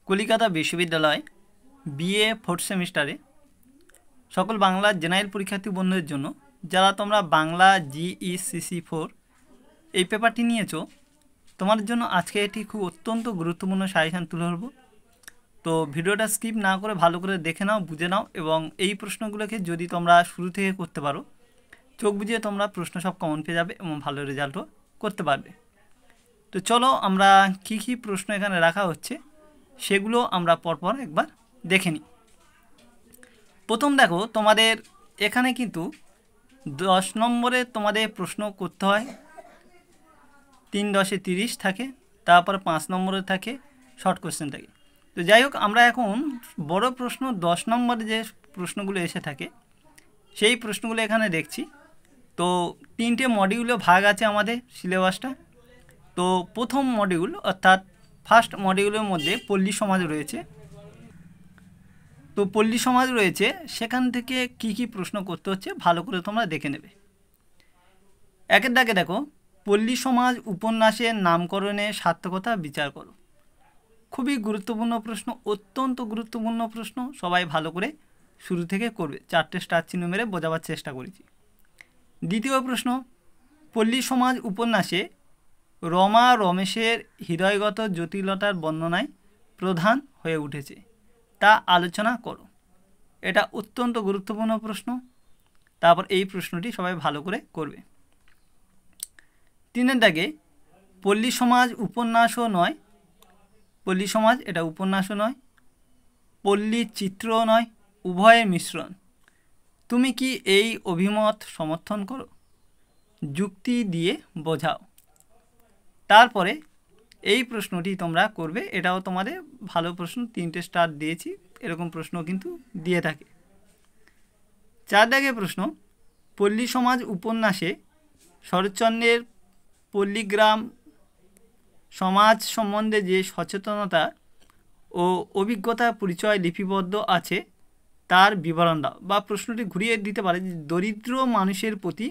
কলিকাতা বিশ্ববিদ্যালয় BA fourth সেমিস্টারে সকল বাংলা জেনারেল পরীক্ষার্থী বন্ধুদের জন্য যারা তোমরা বাংলা জিইসিসি 4 এই পেপারটি নিয়েছো, তোমাদের জন্য আজকে এটি খুব অত্যন্ত গুরুত্বপূর্ণ সাজেশান তুলে ধরবো। তো ভিডিওটা স্কিপ না করে ভালো করে দেখে নাও, বুঝে নাও, এবং এই প্রশ্নগুলোকে যদি তোমরা শুরু থেকে করতে পারো, চোখ বুঝিয়ে তোমরা প্রশ্ন সব কমন পেয়ে যাবে এবং ভালো রেজাল্টও করতে পারবে। তো চলো আমরা কি কি প্রশ্ন এখানে রাখা হচ্ছে সেগুলো আমরা পরপর একবার দেখে নিই। প্রথম দেখো, তোমাদের এখানে কিন্তু 10 নম্বরে তোমাদের প্রশ্ন করতে হয়, 3 10 30 থাকে, তারপর 5 নম্বরে থাকে শর্ট কোশ্চেন থাকে। তো যাই হোক, আমরা এখন বড় প্রশ্ন 10 নম্বরে যে প্রশ্নগুলো এসে থাকে সেই প্রশ্নগুলো এখানে দেখছি। তো 3টে মডিউলে ভাগ আছে আমাদের সিলেবাসটা। তো প্রথম মডিউল অর্থাৎ ফার্স্ট মডিউলের মধ্যে পল্লী সমাজ রয়েছে। তো পল্লী সমাজ রয়েছে, সেখান থেকে কি কি প্রশ্ন করতে হচ্ছে ভালো করে তোমরা দেখে নেবে। একের দাগে দেখো, পল্লী সমাজ উপন্যাসের নামকরণে সার্থকতা বিচার করো। খুবই গুরুত্বপূর্ণ প্রশ্ন, অত্যন্ত গুরুত্বপূর্ণ প্রশ্ন, সবাই ভালো করে শুরু থেকে করবে। 4টে স্টার চিহ্ন মেরে বোঝাবার চেষ্টা করেছি। দ্বিতীয় প্রশ্ন, পল্লী সমাজ উপন্যাসে রমা রমেশের হৃদয়গত জটিলতার বর্ণনায় প্রধান হয়ে উঠেছে, তা আলোচনা করো। এটা অত্যন্ত গুরুত্বপূর্ণ প্রশ্ন। তারপর এই প্রশ্নটি সবাই ভালো করে করবে। 3 দাগে, পল্লী সমাজ উপন্যাসও নয়, পল্লী সমাজ এটা উপন্যাসও নয়, পল্লী চিত্রও নয়, উভয়ের মিশ্রণ। তুমি কি এই অভিমত সমর্থন করো? যুক্তি দিয়ে বোঝাও। তারপরে এই প্রশ্নটি তোমরা করবে, এটাও তোমাদের ভালো প্রশ্ন, 3টে স্টার দিয়েছি, এরকম প্রশ্ন কিন্তু দিয়ে থাকে। 4 দাগে প্রশ্ন, পল্লী সমাজ উপন্যাসে শরৎচন্দ্রের পল্লীগ্রাম সমাজ সম্বন্ধে যে সচেতনতা ও অভিজ্ঞতা পরিচয় লিপিবদ্ধ আছে তার বিবরণ দাও। বা প্রশ্নটি ঘুরিয়ে দিতে পারে যে দরিদ্র মানুষের প্রতি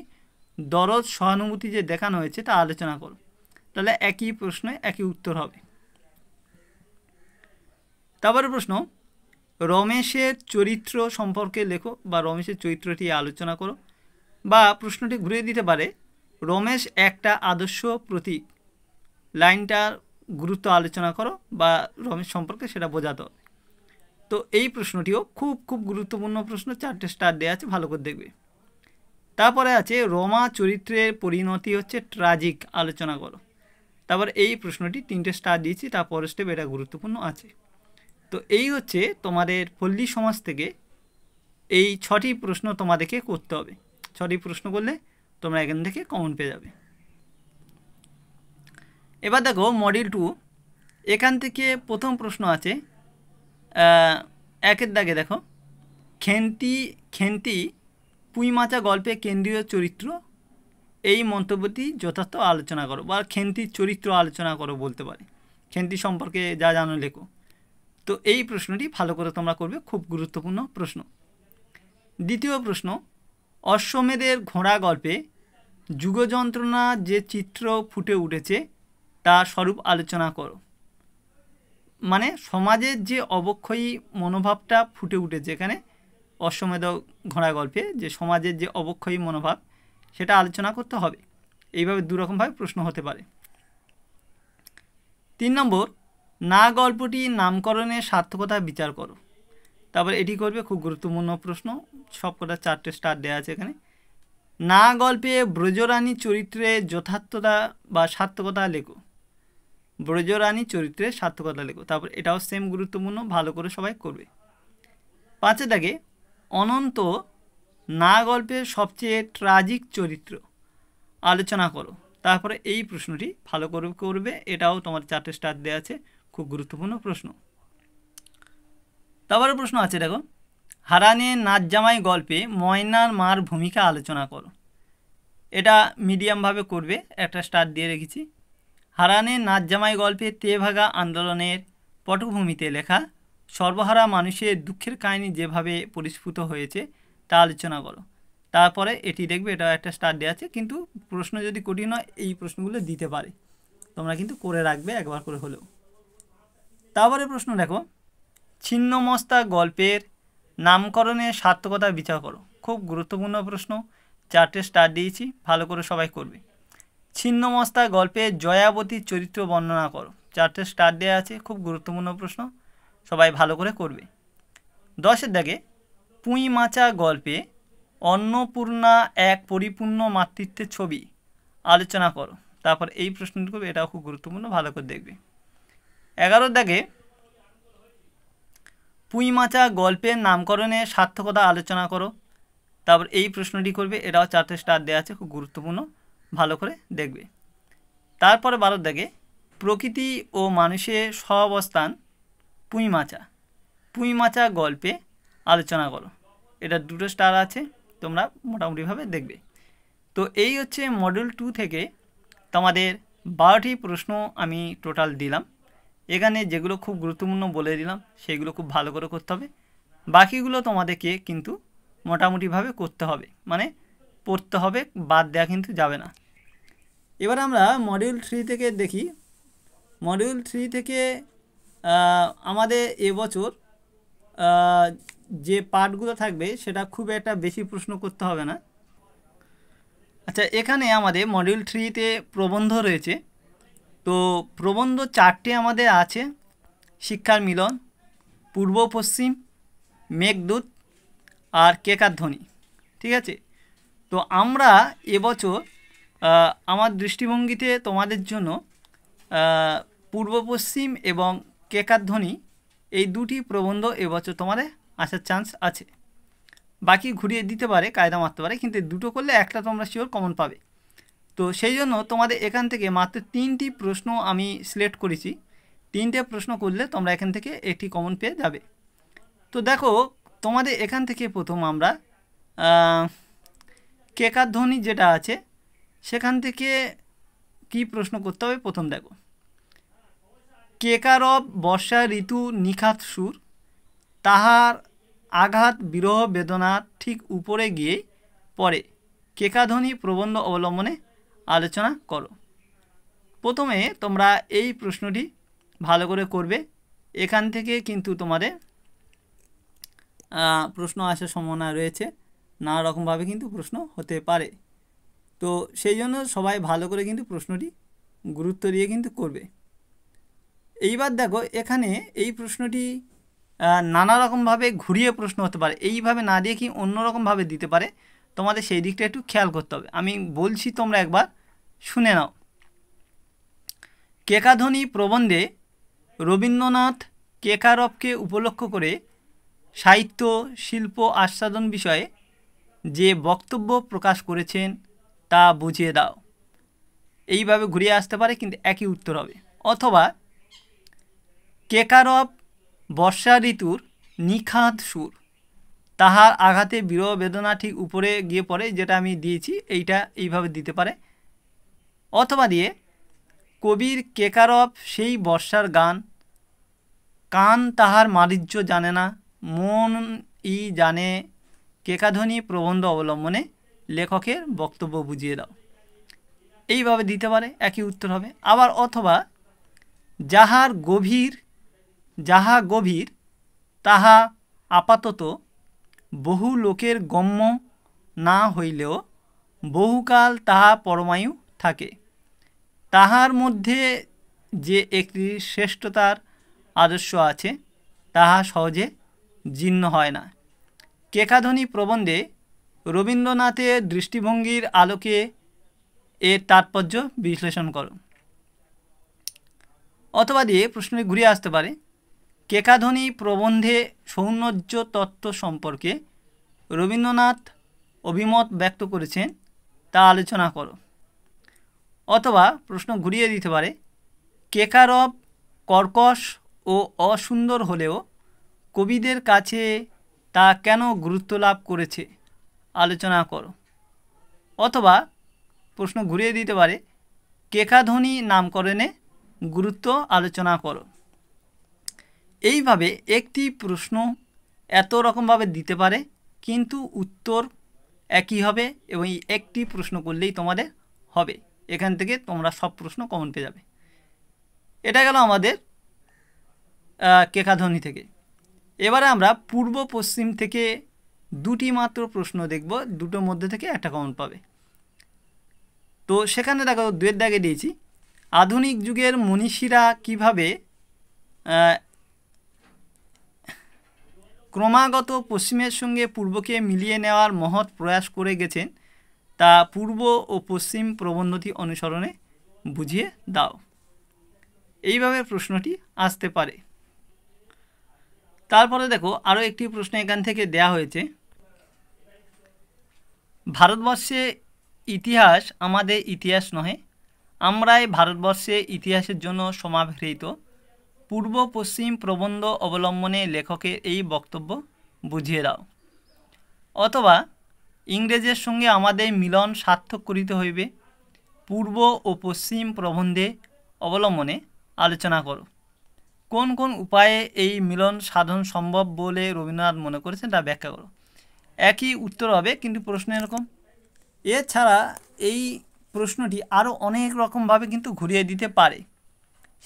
দরদ সহানুভূতি যে দেখানো হয়েছে তা আলোচনা করো। তাহলে একই প্রশ্নে একই উত্তর হবে। তারপরে প্রশ্ন, রমেশের চরিত্র সম্পর্কে লেখো, বা রমেশের চরিত্রটি আলোচনা করো। বা প্রশ্নটি ঘুরিয়ে দিতে পারে, রমেশ একটা আদর্শ প্রতীক, লাইনটার গুরুত্ব আলোচনা করো, বা রমেশ সম্পর্কে সেটা বোঝাতে হবে। তো এই প্রশ্নটিও খুব খুব গুরুত্বপূর্ণ প্রশ্ন, 4টে স্টার দেওয়া আছে, ভালো করে দেখবে। তারপরে আছে রমা চরিত্রের পরিণতি হচ্ছে ট্রাজিক, আলোচনা করো। তারপর এই প্রশ্নটি 3টে স্টার দিয়েছি, তারপর স্টেপ এটা গুরুত্বপূর্ণ আছে। তো এই হচ্ছে তোমাদের পল্লী সমাজ থেকে এই 6টি প্রশ্ন তোমাদেরকে করতে হবে। 6টি প্রশ্ন করলে তোমরা এখান থেকে কমন পেয়ে যাবে। এবার দেখো মডিউল 2, এখান থেকে প্রথম প্রশ্ন আছে 1 দাগে দেখো, খেন্তি পুঁইমাচা গল্পে কেন্দ্রীয় চরিত্র, এই মন্তব্যটি যথার্থ আলোচনা করো। বা খেন্তির চরিত্র আলোচনা করো বলতে পারে, খেন্তি সম্পর্কে যা জানো লেখো। তো এই প্রশ্নটি ভালো করে তোমরা করবে, খুব গুরুত্বপূর্ণ প্রশ্ন। দ্বিতীয় প্রশ্ন, অশ্বমেধের ঘোড়া গল্পে যুগযন্ত্রণা যে চিত্র ফুটে উঠেছে তা স্বরূপ আলোচনা করো। মানে সমাজের যে অবক্ষয়ী মনোভাবটা ফুটে উঠেছে এখানে অশ্বমেধ ঘোড়া গল্পে, যে সমাজের যে অবক্ষয়ী মনোভাব সেটা আলোচনা করতে হবে। এইভাবে দুরকমভাবে প্রশ্ন হতে পারে। 3 নম্বর, না গল্পটি নামকরণের সার্থকতা বিচার করো। তারপর এটি করবে, খুব গুরুত্বপূর্ণ প্রশ্ন, সবকটা 4টে স্টার দেওয়া আছে এখানে। না গল্পে ব্রজরানী চরিত্রে যথার্থতা বা সার্থকতা লেখো। ব্রজরানী চরিত্রে সার্থকতা লেখো। তারপর এটাও সেম গুরুত্বপূর্ণ, ভালো করে সবাই করবে। 5 দাগে, অনন্ত না গল্পের সবচেয়ে ট্রাজিক চরিত্র আলোচনা করো। তারপরে এই প্রশ্নটি ভালো করে করবে, এটাও তোমার 4টে স্টার দেওয়া আছে, খুব গুরুত্বপূর্ণ প্রশ্ন। তারপরে প্রশ্ন আছে দেখো, হারানের নাচ জামাই গল্পে ময়নার মার ভূমিকা আলোচনা করো। এটা মিডিয়ামভাবে করবে, একটা স্টার দিয়ে রেখেছি। হারানের নাচ জামাই গল্পে তেভাগা আন্দোলনের পটভূমিতে লেখা সর্বহারা মানুষের দুঃখের কাহিনী যেভাবে পরিস্ফুট হয়েছে তা আলোচনা করো। তারপরে এটি দেখবে, এটা একটা স্টার দেওয়া আছে, কিন্তু প্রশ্ন যদি কঠিন হয় এই প্রশ্নগুলো দিতে পারে, তোমরা কিন্তু করে রাখবে একবার করে হলেও। তারপরে প্রশ্ন দেখো, ছিন্নমস্তা গল্পের নামকরণের সার্থকতা বিচার করো। খুব গুরুত্বপূর্ণ প্রশ্ন, 4টে স্টার দিয়েছি, ভালো করে সবাই করবে। ছিন্নমস্তা গল্পে জয়াবতীর চরিত্র বর্ণনা করো, 4টে স্টার দেওয়া আছে, খুব গুরুত্বপূর্ণ প্রশ্ন, সবাই ভালো করে করবে। 10-এর দাগে, পুঁই মাচা গল্পে অন্নপূর্ণা এক পরিপূর্ণ মাতৃত্বের ছবি আলোচনা করো। তারপর এই প্রশ্নটি করবে, এটাও খুব গুরুত্বপূর্ণ, ভালো করে দেখবে। 11-এর দাগে, পুঁই মাচা গল্পের নামকরণের সার্থকতা আলোচনা করো। তারপর এই প্রশ্নটি করবে, এটাও 4টে স্টার দেওয়া আছে, খুব গুরুত্বপূর্ণ, ভালো করে দেখবে। তারপরে 12-এর দাগে, প্রকৃতি ও মানুষের সহাবস্থান পুঁই মাচা গল্পে আলোচনা করো। এটা 2টো স্টার আছে, তোমরা মোটামুটিভাবে দেখবে। তো এই হচ্ছে মডিউল 2 থেকে তোমাদের 12টি প্রশ্ন আমি টোটাল দিলাম। এখানে যেগুলো খুব গুরুত্বপূর্ণ বলে দিলাম সেগুলো খুব ভালো করে করতে হবে, বাকিগুলো তোমাদেরকে কিন্তু মোটামুটিভাবে করতে হবে, মানে পড়তে হবে, বাদ দেওয়া কিন্তু যাবে না। এবার আমরা মডিউল 3 থেকে দেখি। মডিউল 3 থেকে আমাদের এবছর যে পার্টগুলো থাকবে সেটা খুব একটা বেশি প্রশ্ন করতে হবে না। আচ্ছা, এখানে আমাদের মডিউল 3-তে প্রবন্ধ রয়েছে। তো প্রবন্ধ 4টে আমাদের আছে, শিক্ষার মিলন, পূর্ব পশ্চিম, মেঘদূত আর কেকার ধ্বনি। ঠিক আছে, তো আমরা এবছর আমার দৃষ্টিভঙ্গিতে তোমাদের জন্য পূর্ব পশ্চিম এবং কেকার ধ্বনি এই 2টি প্রবন্ধ এবছর তোমাদের আসার চান্স আছে। বাকি ঘুরিয়ে দিতে পারে, কায়দা মারতে পারে, কিন্তু 2টো করলে একটা তোমরা শিওর কমন পাবে। তো সেই জন্য তোমাদের এখান থেকে মাত্র 3টি প্রশ্ন আমি সিলেক্ট করেছি। 3টে প্রশ্ন করলে তোমরা এখান থেকে একটি কমন পেয়ে যাবে। তো দেখো, তোমাদের এখান থেকে প্রথম আমরা কেকার ধ্বনি যেটা আছে সেখান থেকে কি প্রশ্ন করতে হবে। প্রথম দেখো, কেকারব বর্ষা ঋতু নিখাত সুর, তাহার আঘাত বিরহ বেদনার ঠিক উপরে গিয়ে পড়ে, কেকাধ্বনি প্রবন্ধ অবলম্বনে আলোচনা করো। প্রথমে তোমরা এই প্রশ্নটি ভালো করে করবে। এখান থেকে কিন্তু তোমাদের প্রশ্ন আসার সম্ভাবনা রয়েছে, নানা রকমভাবে কিন্তু প্রশ্ন হতে পারে। তো সেই জন্য সবাই ভালো করে কিন্তু প্রশ্নটি গুরুত্ব দিয়ে কিন্তু করবে। এইবার দেখো, এখানে এই প্রশ্নটি নানা রকমভাবে ঘুরিয়ে প্রশ্ন হতে পারে, এইভাবে না দিয়ে কি অন্যরকমভাবে দিতে পারে, তোমাদের সেই দিকটা একটু খেয়াল করতে হবে। আমি বলছি, তোমরা একবার শুনে নাও। কেকাধ্বনি প্রবন্ধে রবীন্দ্রনাথ কেকারবকে উপলক্ষ করে সাহিত্য শিল্প আস্বাদন বিষয়ে যে বক্তব্য প্রকাশ করেছেন তা বুঝিয়ে দাও। এইভাবে ঘুরিয়ে আসতে পারে, কিন্তু একই উত্তর হবে। অথবা কেকারব বর্ষা ঋতুর নিখাদ সুর, তাহার আঘাতে বিরহ বেদনা ঠিক উপরে গিয়ে পড়ে, যেটা আমি দিয়েছি, এইটা এইভাবে দিতে পারে। অথবা দিয়ে কবির কেকারব সেই বর্ষার গান, কান তাহার মাধুর্য জানে না, মন ই জানে, কেকাধ্বনি প্রবন্ধ অবলম্বনে লেখকের বক্তব্য বুঝিয়ে দাও। এইভাবে দিতে পারে, একই উত্তর হবে। আবার অথবা যাহা গভীর তাহা আপাতত বহু লোকের গম্য না হইলেও বহুকাল তাহা পরমায়ু থাকে, তাহার মধ্যে যে একটি শ্রেষ্ঠতার আদর্শ আছে তাহা সহজে জীর্ণ হয় না। কেকাধ্বনি প্রবন্ধে রবীন্দ্রনাথের দৃষ্টিভঙ্গির আলোকে এর তাৎপর্য বিশ্লেষণ করো। অথবা দিয়ে প্রশ্নে ঘুরিয়ে আসতে পারে, কেকাধ্বনি প্রবন্ধে সৌন্দর্য তত্ত্ব সম্পর্কে রবীন্দ্রনাথ অভিমত ব্যক্ত করেছেন তা আলোচনা করো। অথবা প্রশ্ন ঘুরিয়ে দিতে পারে, কেকারব কর্কশ ও অসুন্দর হলেও কবিদের কাছে তা কেন গুরুত্ব লাভ করেছে আলোচনা করো। অথবা প্রশ্ন ঘুরিয়ে দিতে পারে, কেকাধ্বনি নামকরণে গুরুত্ব আলোচনা করো। এইভাবে একটি প্রশ্ন এত রকমভাবে দিতে পারে, কিন্তু উত্তর একই হবে, এবং একটি প্রশ্ন করলেই তোমাদের হবে। এখান থেকে তোমরা সব প্রশ্ন কমন পেয়ে যাবে। এটা গেল আমাদের কেকাধ্বনি থেকে। এবারে আমরা পূর্ব পশ্চিম থেকে দুটি মাত্র প্রশ্ন দেখব, দুটোর মধ্যে থেকে একটা কমন পাবে। তো সেখানে দেখো 2 দাগে দিয়েছি, আধুনিক যুগের মনীষীরা কিভাবে ক্রমাগত পশ্চিমের সঙ্গে পূর্বকে মিলিয়ে নেওয়ার মহৎ প্রয়াস করে গেছেন তা পূর্ব ও পশ্চিম প্রবন্ধটি অনুসরণে বুঝিয়ে দাও। এইভাবে প্রশ্নটি আসতে পারে। তারপরে দেখো আরও একটি প্রশ্ন এখান থেকে দেয়া হয়েছে, ভারতবর্ষে ইতিহাস আমাদের ইতিহাস নহে, আমরাই ভারতবর্ষে ইতিহাসের জন্য সমাবৃত। পূর্ব পশ্চিম প্রবন্ধ অবলম্বনে লেখকের এই বক্তব্য বুঝিয়ে দাও। অথবা ইংরেজের সঙ্গে আমাদের মিলন সার্থক করিতে হইবে, পূর্ব ও পশ্চিম প্রবন্ধে অবলম্বনে আলোচনা করো। কোন কোন উপায়ে এই মিলন সাধন সম্ভব বলে রবীন্দ্রনাথ মনে করেছেন তা ব্যাখ্যা করো। একই উত্তর হবে, কিন্তু প্রশ্ন এরকম। এছাড়া এই প্রশ্নটি আরও অনেক রকমভাবে কিন্তু ঘুরিয়ে দিতে পারে,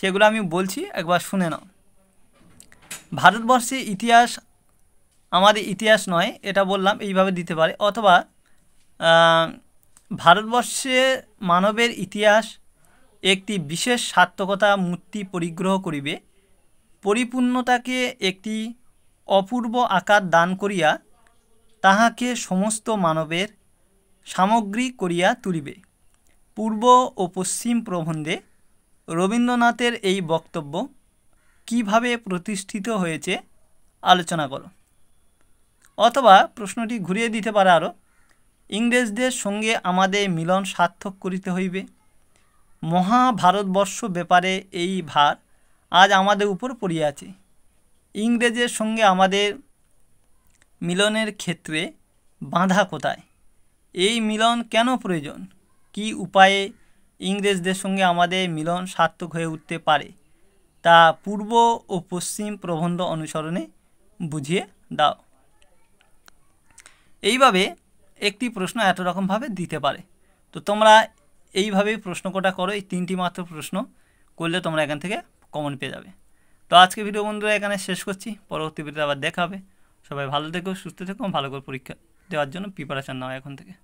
সেগুলো আমি বলছি, একবার শুনে নাও। ভারতবর্ষে ইতিহাস আমাদের ইতিহাস নয়, এটা বললাম, এইভাবে দিতে পারে। অথবা ভারতবর্ষে মানবের ইতিহাস একটি বিশেষ সার্থকতা মূর্তি পরিগ্রহ করিবে, পরিপূর্ণতাকে একটি অপূর্ব আকার দান করিয়া তাহাকে সমস্ত মানবের সামগ্রী করিয়া তুলিবে। পূর্ব ও পশ্চিম প্রবন্ধে রবীন্দ্রনাথের এই বক্তব্য কিভাবে প্রতিষ্ঠিত হয়েছে আলোচনা করো। অথবা প্রশ্নটি ঘুরিয়ে দিতে পারে আরও, ইংরেজদের সঙ্গে আমাদের মিলন সার্থক করিতে হইবে, মহাভারতবর্ষ ব্যাপারে এই ভার আজ আমাদের উপর পড়িয়াছে, ইংরেজের সঙ্গে আমাদের মিলনের ক্ষেত্রে বাধা কোথায়, এই মিলন কেন প্রয়োজন, কি উপায়ে ইংরেজদের সঙ্গে আমাদের মিলন সার্থক হয়ে উঠতে পারে তা পূর্ব ও পশ্চিম প্রবন্ধ অনুসরণে বুঝিয়ে দাও। এইভাবে একটি প্রশ্ন এত রকমভাবে দিতে পারে। তো তোমরা এইভাবেই প্রশ্ন কটা করো, এই 3টি মাত্র প্রশ্ন করলে তোমরা এখান থেকে কমন পেয়ে যাবে। তো আজকে ভিডিও বন্ধুরা এখানে শেষ করছি, পরবর্তী ভিডিওতে আবার দেখা হবে। সবাই ভালো থেকো, সুস্থ থেকো, ভালো করে পরীক্ষা দেওয়ার জন্য প্রিপারেশান নাও এখন থেকে।